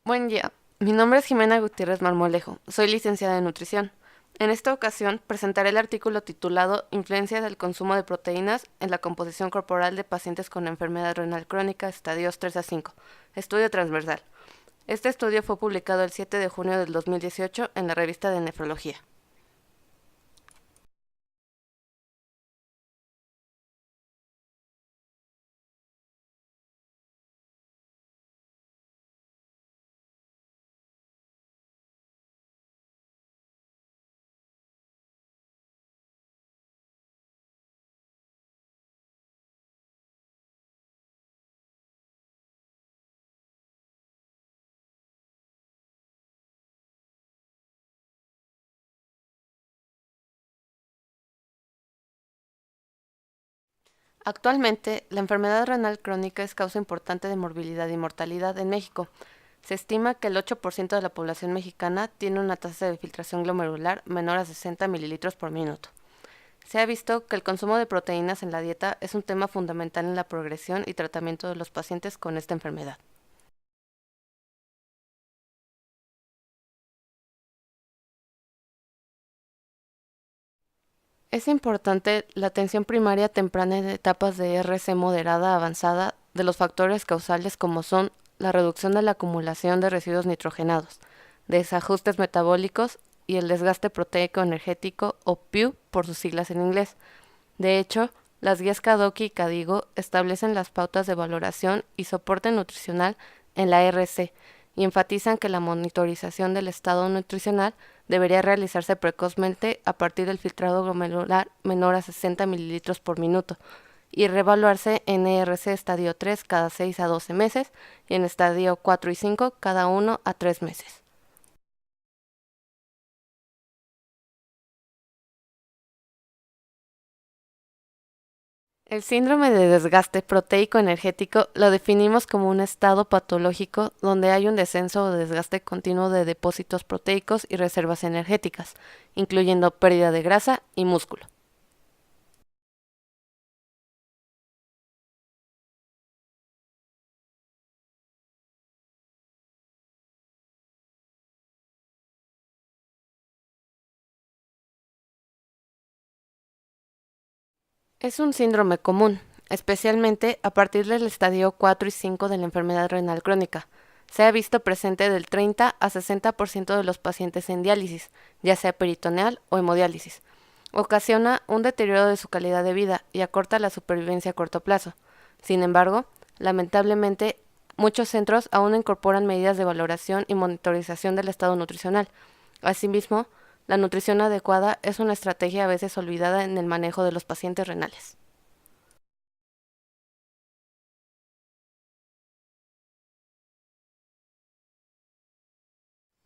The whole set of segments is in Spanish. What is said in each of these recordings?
Buen día, mi nombre es Jimena Gutiérrez Marmolejo, soy licenciada en nutrición. En esta ocasión presentaré el artículo titulado Influencia del consumo de proteínas en la composición corporal de pacientes con enfermedad renal crónica estadios 3 a 5, estudio transversal. Este estudio fue publicado el 7 de junio del 2018 en la revista de Nefrología. Actualmente, la enfermedad renal crónica es causa importante de morbilidad y mortalidad en México. Se estima que el 8% de la población mexicana tiene una tasa de filtración glomerular menor a 60 mililitros por minuto. Se ha visto que el consumo de proteínas en la dieta es un tema fundamental en la progresión y tratamiento de los pacientes con esta enfermedad. Es importante la atención primaria temprana en etapas de RC moderada a avanzada de los factores causales como son la reducción de la acumulación de residuos nitrogenados, desajustes metabólicos y el desgaste proteico energético o PIU por sus siglas en inglés. De hecho, las guías Kadoki y Cadigo establecen las pautas de valoración y soporte nutricional en la RC y enfatizan que la monitorización del estado nutricional debería realizarse precozmente a partir del filtrado glomerular menor a 60 mililitros por minuto y reevaluarse en ERC estadio 3 cada 6 a 12 meses y en estadio 4 y 5 cada 1 a 3 meses. El síndrome de desgaste proteico energético lo definimos como un estado patológico donde hay un descenso o desgaste continuo de depósitos proteicos y reservas energéticas, incluyendo pérdida de grasa y músculo. Es un síndrome común, especialmente a partir del estadio 4 y 5 de la enfermedad renal crónica. Se ha visto presente del 30 a 60% de los pacientes en diálisis, ya sea peritoneal o hemodiálisis. Ocasiona un deterioro de su calidad de vida y acorta la supervivencia a corto plazo. Sin embargo, lamentablemente, muchos centros aún incorporan medidas de valoración y monitorización del estado nutricional. Asimismo, la nutrición adecuada es una estrategia a veces olvidada en el manejo de los pacientes renales.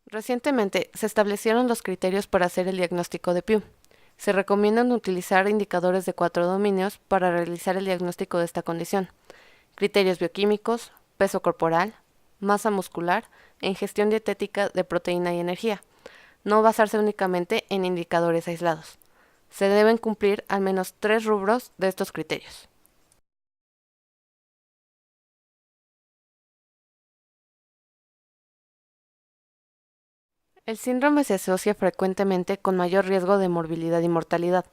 Recientemente se establecieron los criterios para hacer el diagnóstico de PIU. Se recomiendan utilizar indicadores de cuatro dominios para realizar el diagnóstico de esta condición: criterios bioquímicos, peso corporal, masa muscular e ingestión dietética de proteína y energía. No basarse únicamente en indicadores aislados. Se deben cumplir al menos tres rubros de estos criterios. El síndrome se asocia frecuentemente con mayor riesgo de morbilidad y mortalidad.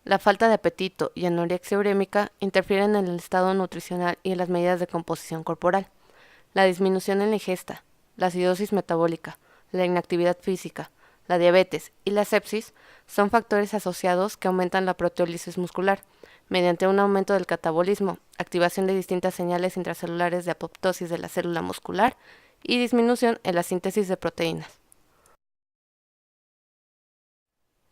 La falta de apetito y anorexia urémica interfieren en el estado nutricional y en las medidas de composición corporal. La disminución en la ingesta, la acidosis metabólica, la inactividad física, la diabetes y la sepsis son factores asociados que aumentan la proteólisis muscular, mediante un aumento del catabolismo, activación de distintas señales intracelulares de apoptosis de la célula muscular y disminución en la síntesis de proteínas.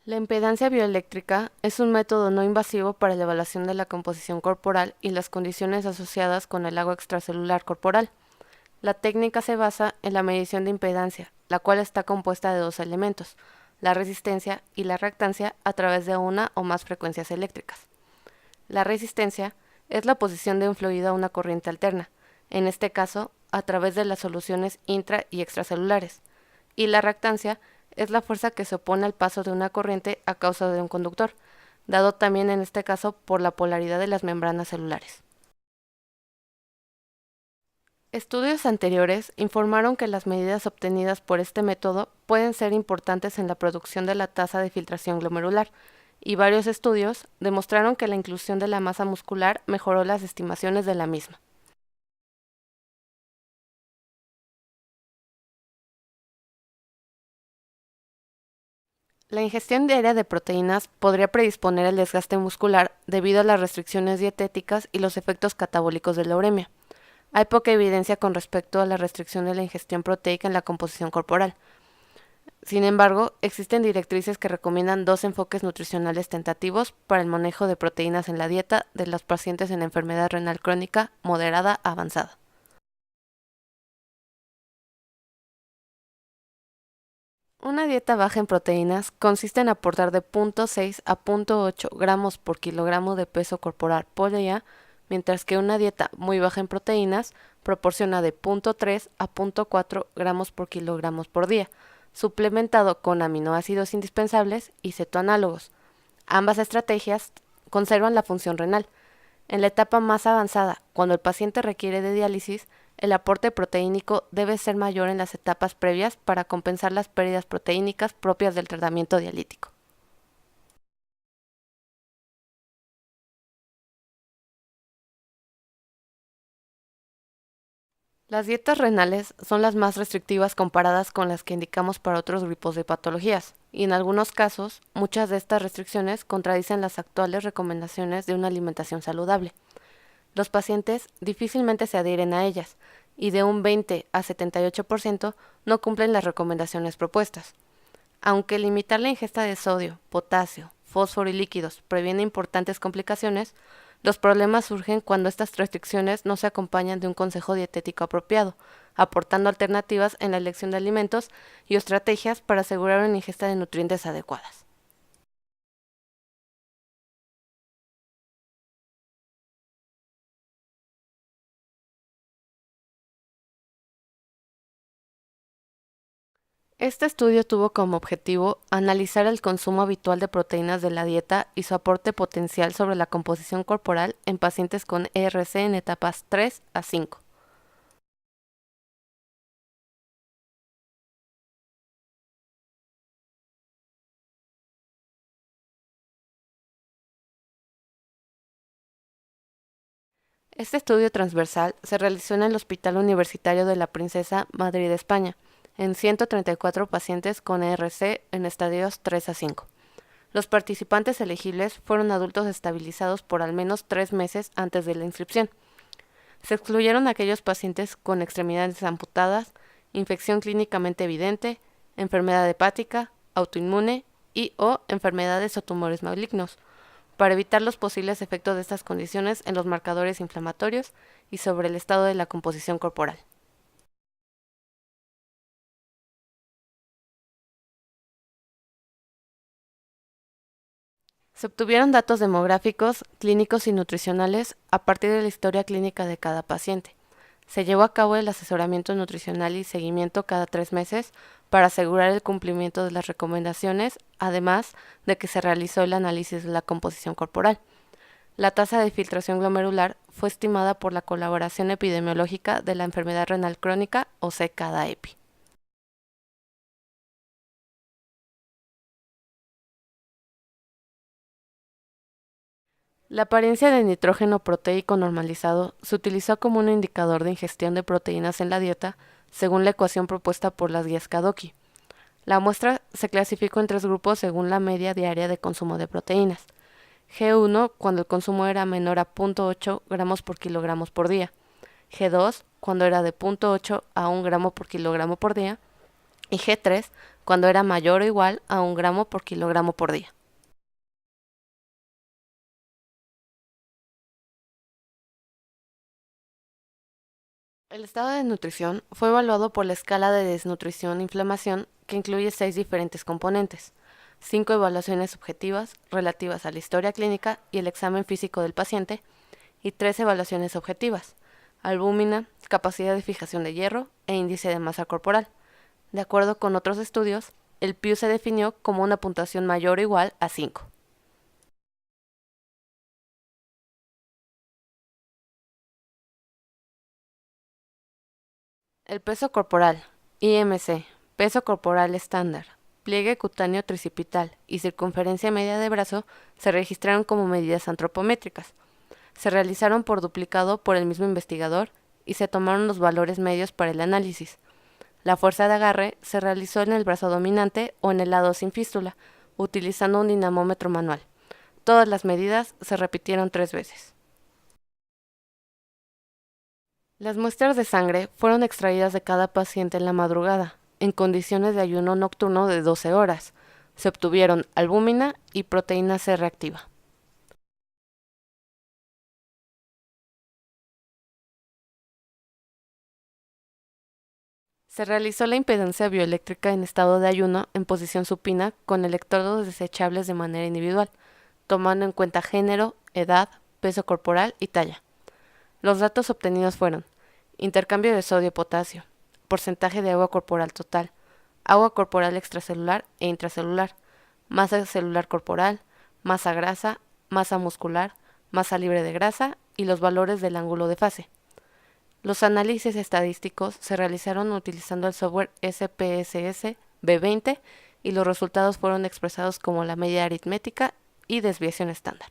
La impedancia bioeléctrica es un método no invasivo para la evaluación de la composición corporal y las condiciones asociadas con el agua extracelular corporal. La técnica se basa en la medición de impedancia, la cual está compuesta de dos elementos: la resistencia y la reactancia a través de una o más frecuencias eléctricas. La resistencia es la oposición de un fluido a una corriente alterna, en este caso a través de las soluciones intra y extracelulares, y la reactancia es la fuerza que se opone al paso de una corriente a causa de un conductor, dado también en este caso por la polaridad de las membranas celulares. Estudios anteriores informaron que las medidas obtenidas por este método pueden ser importantes en la producción de la tasa de filtración glomerular, y varios estudios demostraron que la inclusión de la masa muscular mejoró las estimaciones de la misma. La ingestión diaria de proteínas podría predisponer al desgaste muscular debido a las restricciones dietéticas y los efectos catabólicos de la uremia. Hay poca evidencia con respecto a la restricción de la ingestión proteica en la composición corporal. Sin embargo, existen directrices que recomiendan dos enfoques nutricionales tentativos para el manejo de proteínas en la dieta de los pacientes en enfermedad renal crónica moderada avanzada. Una dieta baja en proteínas consiste en aportar de 0,6 a 0,8 gramos por kilogramo de peso corporal por día, mientras que una dieta muy baja en proteínas proporciona de 0,3 a 0,4 gramos por kilogramo por día, suplementado con aminoácidos indispensables y cetoanálogos. Ambas estrategias conservan la función renal. En la etapa más avanzada, cuando el paciente requiere de diálisis, el aporte proteínico debe ser mayor en las etapas previas para compensar las pérdidas proteínicas propias del tratamiento dialítico. Las dietas renales son las más restrictivas comparadas con las que indicamos para otros grupos de patologías, y en algunos casos, muchas de estas restricciones contradicen las actuales recomendaciones de una alimentación saludable. Los pacientes difícilmente se adhieren a ellas, y de un 20 a 78% no cumplen las recomendaciones propuestas. Aunque limitar la ingesta de sodio, potasio, fósforo y líquidos previene importantes complicaciones, los problemas surgen cuando estas restricciones no se acompañan de un consejo dietético apropiado, aportando alternativas en la elección de alimentos y estrategias para asegurar una ingesta de nutrientes adecuadas. Este estudio tuvo como objetivo analizar el consumo habitual de proteínas de la dieta y su aporte potencial sobre la composición corporal en pacientes con ERC en etapas 3 a 5. Este estudio transversal se realizó en el Hospital Universitario de la Princesa Madrid, España, en 134 pacientes con ERC en estadios 3 a 5. Los participantes elegibles fueron adultos estabilizados por al menos 3 meses antes de la inscripción. Se excluyeron aquellos pacientes con extremidades amputadas, infección clínicamente evidente, enfermedad hepática, autoinmune y/o enfermedades o tumores malignos, para evitar los posibles efectos de estas condiciones en los marcadores inflamatorios y sobre el estado de la composición corporal. Se obtuvieron datos demográficos, clínicos y nutricionales a partir de la historia clínica de cada paciente. Se llevó a cabo el asesoramiento nutricional y seguimiento cada 3 meses para asegurar el cumplimiento de las recomendaciones, además de que se realizó el análisis de la composición corporal. La tasa de filtración glomerular fue estimada por la Colaboración Epidemiológica de la Enfermedad Renal Crónica o CKD-EPI. La apariencia de nitrógeno proteico normalizado se utilizó como un indicador de ingestión de proteínas en la dieta según la ecuación propuesta por las guías Kadoki. La muestra se clasificó en tres grupos según la media diaria de consumo de proteínas. G1 cuando el consumo era menor a 0,8 gramos por kilogramo por día. G2 cuando era de 0,8 a 1 gramo por kilogramo por día. Y G3 cuando era mayor o igual a 1 gramo por kilogramo por día. El estado de nutrición fue evaluado por la escala de desnutrición-inflamación, que incluye 6 diferentes componentes, 5 evaluaciones objetivas relativas a la historia clínica y el examen físico del paciente, y 3 evaluaciones objetivas, albúmina, capacidad de fijación de hierro e índice de masa corporal. De acuerdo con otros estudios, el PIU se definió como una puntuación mayor o igual a 5. El peso corporal, IMC, peso corporal estándar, pliegue cutáneo tricipital y circunferencia media de brazo se registraron como medidas antropométricas. Se realizaron por duplicado por el mismo investigador y se tomaron los valores medios para el análisis. La fuerza de agarre se realizó en el brazo dominante o en el lado sin fístula, utilizando un dinamómetro manual. Todas las medidas se repitieron 3 veces. Las muestras de sangre fueron extraídas de cada paciente en la madrugada, en condiciones de ayuno nocturno de 12 horas. Se obtuvieron albúmina y proteína C reactiva. Se realizó la impedancia bioeléctrica en estado de ayuno en posición supina con electrodos desechables de manera individual, tomando en cuenta género, edad, peso corporal y talla. Los datos obtenidos fueron intercambio de sodio-potasio, porcentaje de agua corporal total, agua corporal extracelular e intracelular, masa celular corporal, masa grasa, masa muscular, masa libre de grasa y los valores del ángulo de fase. Los análisis estadísticos se realizaron utilizando el software SPSS B20 y los resultados fueron expresados como la media aritmética y desviación estándar.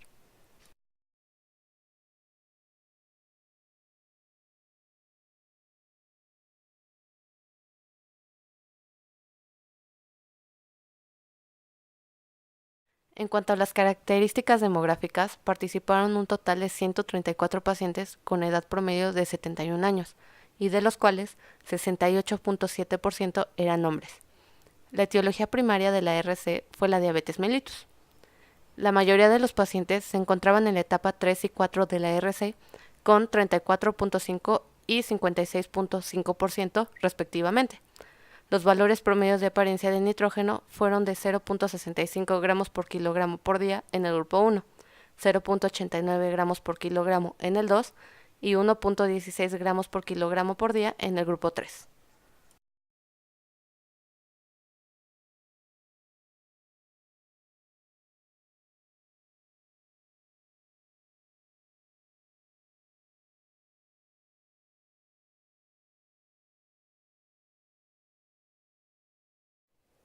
En cuanto a las características demográficas, participaron un total de 134 pacientes con edad promedio de 71 años, y de los cuales 68.7% eran hombres. La etiología primaria de la RC fue la diabetes mellitus. La mayoría de los pacientes se encontraban en la etapa 3 y 4 de la RC con 34.5 y 56.5% respectivamente. Los valores promedios de apariencia de nitrógeno fueron de 0.65 gramos por kilogramo por día en el grupo 1, 0.89 gramos por kilogramo en el 2 y 1.16 gramos por kilogramo por día en el grupo 3.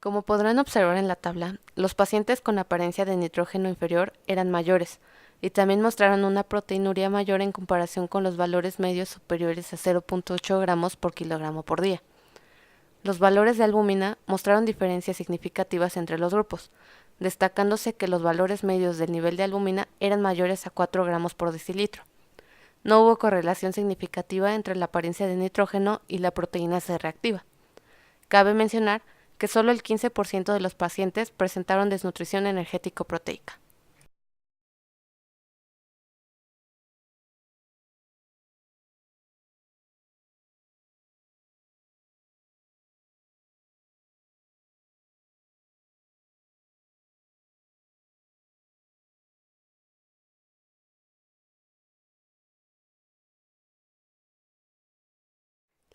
Como podrán observar en la tabla, los pacientes con apariencia de nitrógeno inferior eran mayores y también mostraron una proteinuria mayor en comparación con los valores medios superiores a 0.8 gramos por kilogramo por día. Los valores de albúmina mostraron diferencias significativas entre los grupos, destacándose que los valores medios del nivel de albúmina eran mayores a 4 gramos por decilitro. No hubo correlación significativa entre la apariencia de nitrógeno y la proteína C reactiva. Cabe mencionar que solo el 15% de los pacientes presentaron desnutrición energético-proteica.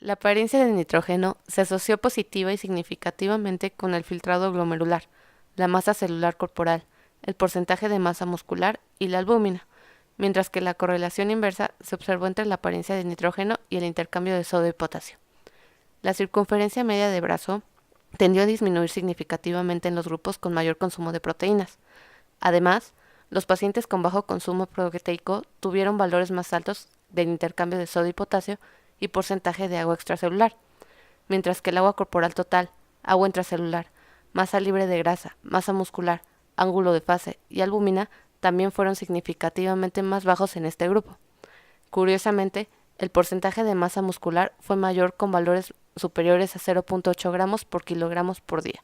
La apariencia de nitrógeno se asoció positiva y significativamente con el filtrado glomerular, la masa celular corporal, el porcentaje de masa muscular y la albúmina, mientras que la correlación inversa se observó entre la apariencia de nitrógeno y el intercambio de sodio y potasio. La circunferencia media de brazo tendió a disminuir significativamente en los grupos con mayor consumo de proteínas. Además, los pacientes con bajo consumo proteico tuvieron valores más altos del intercambio de sodio y potasio y porcentaje de agua extracelular, mientras que el agua corporal total, agua intracelular, masa libre de grasa, masa muscular, ángulo de fase y albúmina también fueron significativamente más bajos en este grupo. Curiosamente, el porcentaje de masa muscular fue mayor con valores superiores a 0.8 gramos por kilogramos por día.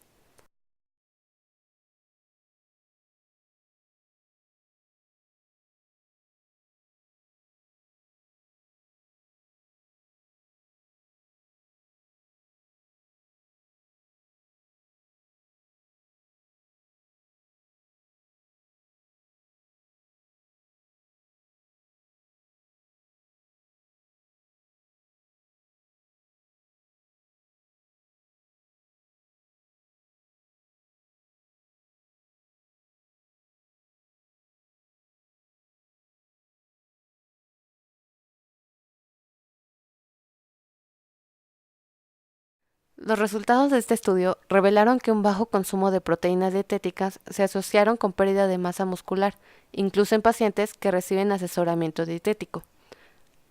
Los resultados de este estudio revelaron que un bajo consumo de proteínas dietéticas se asociaron con pérdida de masa muscular, incluso en pacientes que reciben asesoramiento dietético.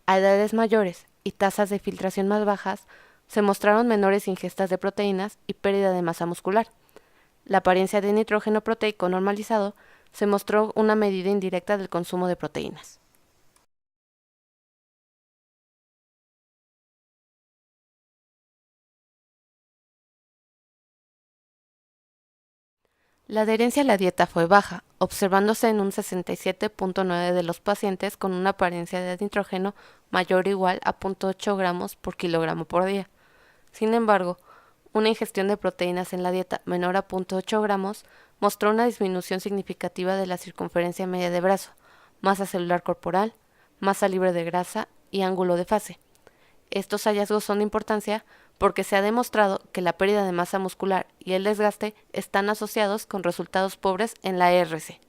A edades mayores y tasas de filtración más bajas, se mostraron menores ingestas de proteínas y pérdida de masa muscular. La apariencia de nitrógeno proteico normalizado se mostró una medida indirecta del consumo de proteínas. La adherencia a la dieta fue baja, observándose en un 67.9 de los pacientes con una apariencia de nitrógeno mayor o igual a 0.8 gramos por kilogramo por día. Sin embargo, una ingestión de proteínas en la dieta menor a 0.8 gramos mostró una disminución significativa de la circunferencia media de brazo, masa celular corporal, masa libre de grasa y ángulo de fase. Estos hallazgos son de importancia porque se ha demostrado que la pérdida de masa muscular y el desgaste están asociados con resultados pobres en la ERC.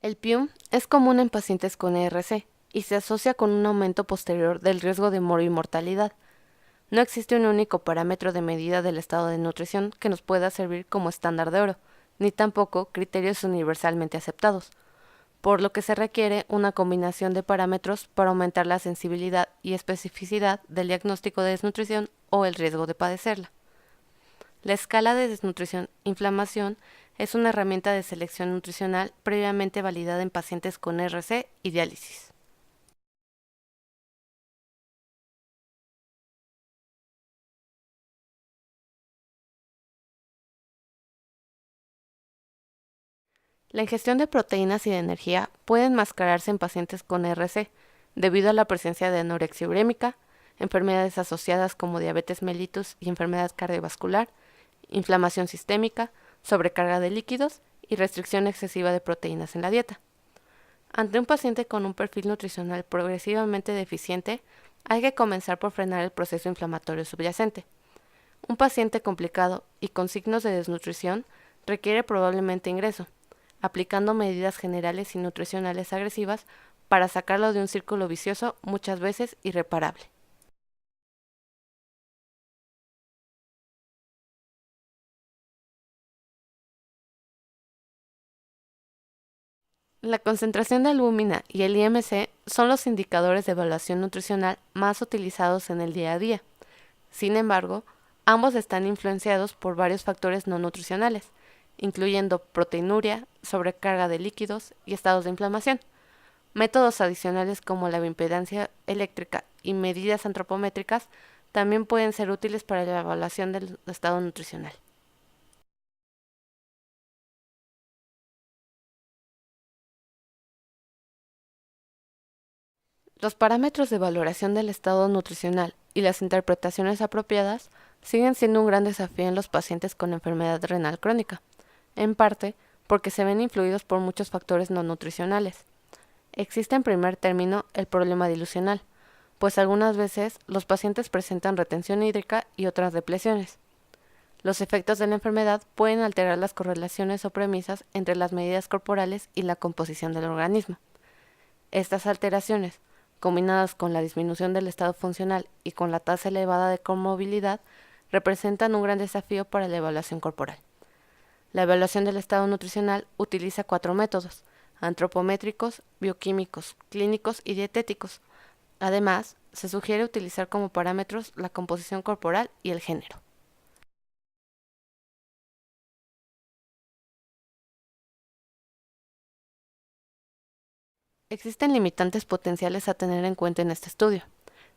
El PIUM es común en pacientes con ERC y se asocia con un aumento posterior del riesgo de mortalidad. No existe un único parámetro de medida del estado de nutrición que nos pueda servir como estándar de oro, ni tampoco criterios universalmente aceptados, por lo que se requiere una combinación de parámetros para aumentar la sensibilidad y especificidad del diagnóstico de desnutrición o el riesgo de padecerla. La escala de desnutrición-inflamación es una herramienta de selección nutricional previamente validada en pacientes con RC y diálisis. La ingestión de proteínas y de energía puede enmascararse en pacientes con RC debido a la presencia de anorexia urémica, enfermedades asociadas como diabetes mellitus y enfermedad cardiovascular, inflamación sistémica, sobrecarga de líquidos y restricción excesiva de proteínas en la dieta. Ante un paciente con un perfil nutricional progresivamente deficiente, hay que comenzar por frenar el proceso inflamatorio subyacente. Un paciente complicado y con signos de desnutrición requiere probablemente ingreso, aplicando medidas generales y nutricionales agresivas para sacarlo de un círculo vicioso muchas veces irreparable. La concentración de albúmina y el IMC son los indicadores de evaluación nutricional más utilizados en el día a día. Sin embargo, ambos están influenciados por varios factores no nutricionales, incluyendo proteinuria, sobrecarga de líquidos y estados de inflamación. Métodos adicionales como la bioimpedancia eléctrica y medidas antropométricas también pueden ser útiles para la evaluación del estado nutricional. Los parámetros de valoración del estado nutricional y las interpretaciones apropiadas siguen siendo un gran desafío en los pacientes con enfermedad renal crónica, en parte porque se ven influidos por muchos factores no nutricionales. Existe en primer término el problema dilucional, pues algunas veces los pacientes presentan retención hídrica y otras depleciones. Los efectos de la enfermedad pueden alterar las correlaciones o premisas entre las medidas corporales y la composición del organismo. Estas alteraciones, combinadas con la disminución del estado funcional y con la tasa elevada de comorbilidad, representan un gran desafío para la evaluación corporal. La evaluación del estado nutricional utiliza 4 métodos: antropométricos, bioquímicos, clínicos y dietéticos. Además, se sugiere utilizar como parámetros la composición corporal y el género. Existen limitantes potenciales a tener en cuenta en este estudio.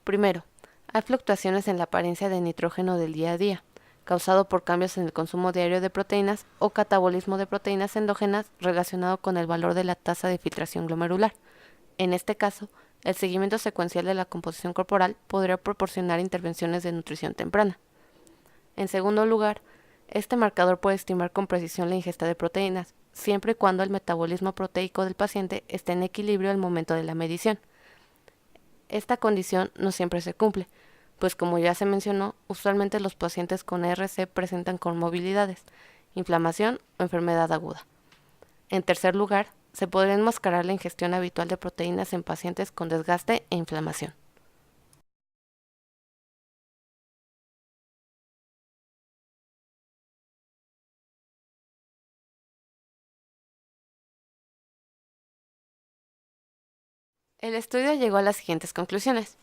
Primero, hay fluctuaciones en la apariencia de nitrógeno del día a día, causado por cambios en el consumo diario de proteínas o catabolismo de proteínas endógenas relacionado con el valor de la tasa de filtración glomerular. En este caso, el seguimiento secuencial de la composición corporal podría proporcionar intervenciones de nutrición temprana. En segundo lugar, este marcador puede estimar con precisión la ingesta de proteínas, siempre y cuando el metabolismo proteico del paciente esté en equilibrio al momento de la medición. Esta condición no siempre se cumple, pues como ya se mencionó, usualmente los pacientes con ERC presentan comorbilidades, inflamación o enfermedad aguda. En tercer lugar, se podría enmascarar la ingestión habitual de proteínas en pacientes con desgaste e inflamación. El estudio llegó a las siguientes conclusiones.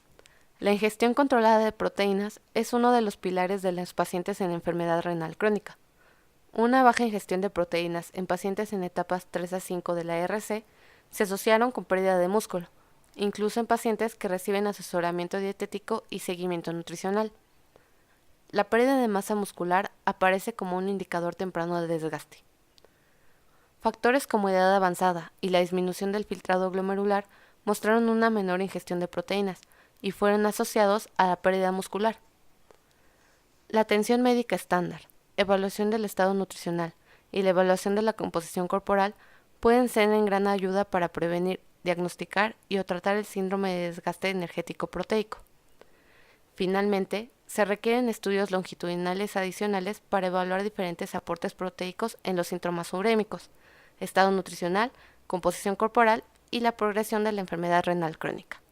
La ingestión controlada de proteínas es uno de los pilares de los pacientes en enfermedad renal crónica. Una baja ingestión de proteínas en pacientes en etapas 3 a 5 de la RC se asociaron con pérdida de músculo, incluso en pacientes que reciben asesoramiento dietético y seguimiento nutricional. La pérdida de masa muscular aparece como un indicador temprano de desgaste. Factores como edad avanzada y la disminución del filtrado glomerular mostraron una menor ingestión de proteínas y fueron asociados a la pérdida muscular. La atención médica estándar, evaluación del estado nutricional y la evaluación de la composición corporal pueden ser en gran ayuda para prevenir, diagnosticar y o tratar el síndrome de desgaste energético proteico. Finalmente, se requieren estudios longitudinales adicionales para evaluar diferentes aportes proteicos en los síntomas urémicos, estado nutricional, composición corporal y la progresión de la enfermedad renal crónica.